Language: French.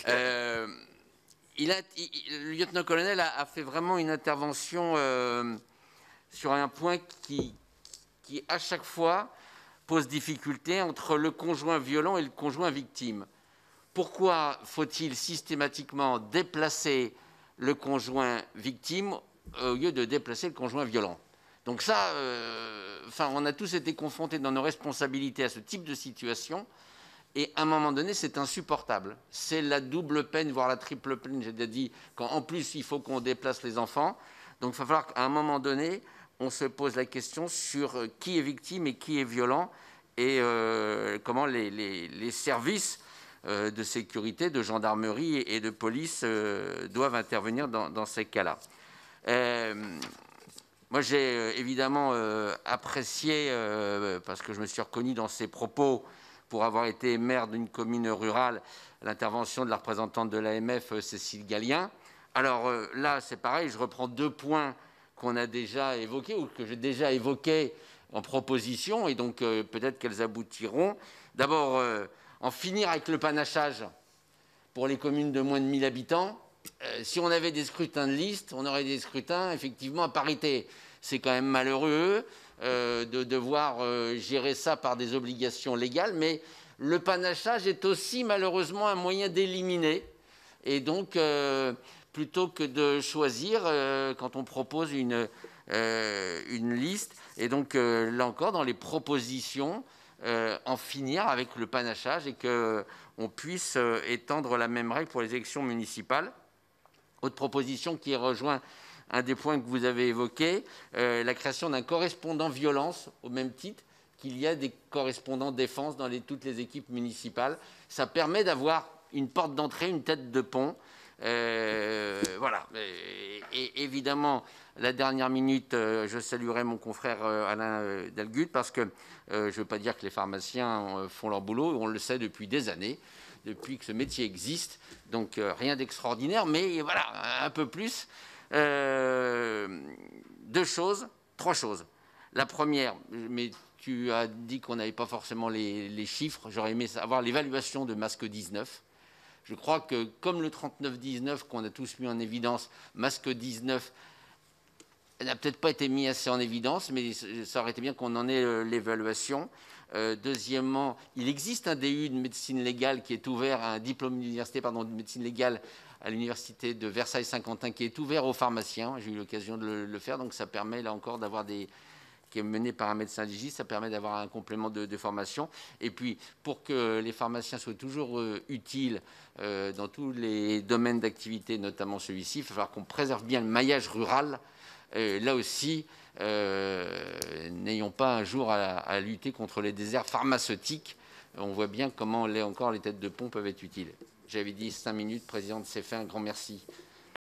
Le lieutenant-colonel a fait vraiment une intervention sur un point qui, à chaque fois, pose difficulté entre le conjoint violent et le conjoint victime. Pourquoi faut-il systématiquement déplacer le conjoint victime au lieu de déplacer le conjoint violent? Donc ça, on a tous été confrontés dans nos responsabilités à ce type de situation, et à un moment donné, c'est insupportable. C'est la double peine, voire la triple peine, j'ai déjà dit, quand en plus il faut qu'on déplace les enfants. Donc il va falloir qu'à un moment donné, on se pose la question sur qui est victime et qui est violent, et comment les services de sécurité, de gendarmerie et de police doivent intervenir dans ces cas-là. Moi, j'ai évidemment apprécié, parce que je me suis reconnu dans ses propos, pour avoir été maire d'une commune rurale, l'intervention de la représentante de l'AMF, Cécile Gallien. Alors là, c'est pareil, je reprends 2 points qu'on a déjà évoqués, ou que j'ai déjà évoqués en proposition, et donc peut-être qu'elles aboutiront. D'abord, en finir avec le panachage pour les communes de moins de 1000 habitants. Si on avait des scrutins de liste, on aurait des scrutins effectivement à parité. C'est quand même malheureux de devoir gérer ça par des obligations légales, mais le panachage est aussi malheureusement un moyen d'éliminer. Et donc, plutôt que de choisir, quand on propose une liste, et donc là encore, dans les propositions, en finir avec le panachage et qu'on puisse étendre la même règle pour les élections municipales. Autre proposition qui rejoint un des points que vous avez évoqués, la création d'un correspondant violence, au même titre qu'il y a des correspondants défense dans toutes les équipes municipales. Ça permet d'avoir une porte d'entrée, une tête de pont. Voilà. Et évidemment, la dernière minute, je saluerai mon confrère Alain Dalgut, parce que je ne veux pas dire que les pharmaciens font leur boulot, on le sait depuis des années, depuis que ce métier existe, donc rien d'extraordinaire, mais voilà, un peu plus. 3 choses. La première, mais tu as dit qu'on n'avait pas forcément les chiffres, j'aurais aimé savoir l'évaluation de Masque 19. Je crois que comme le 3919 qu'on a tous mis en évidence, Masque 19 n'a peut-être pas été mis assez en évidence, mais ça aurait été bien qu'on en ait l'évaluation. Deuxièmement, il existe un DU de médecine légale qui est ouvert, un diplôme d'université de médecine légale à l'université de Versailles-Saint-Quentin qui est ouvert aux pharmaciens. J'ai eu l'occasion de le faire, donc ça permet là encore d'avoir qui est mené par un médecin légiste, ça permet d'avoir un complément de formation. Et puis, pour que les pharmaciens soient toujours utiles dans tous les domaines d'activité, notamment celui-ci, il va falloir qu'on préserve bien le maillage rural. Là aussi, n'ayons pas un jour à lutter contre les déserts pharmaceutiques. On voit bien comment, là encore, les têtes de pont peuvent être utiles. J'avais dit 5 minutes, présidente, c'est fait, un grand merci.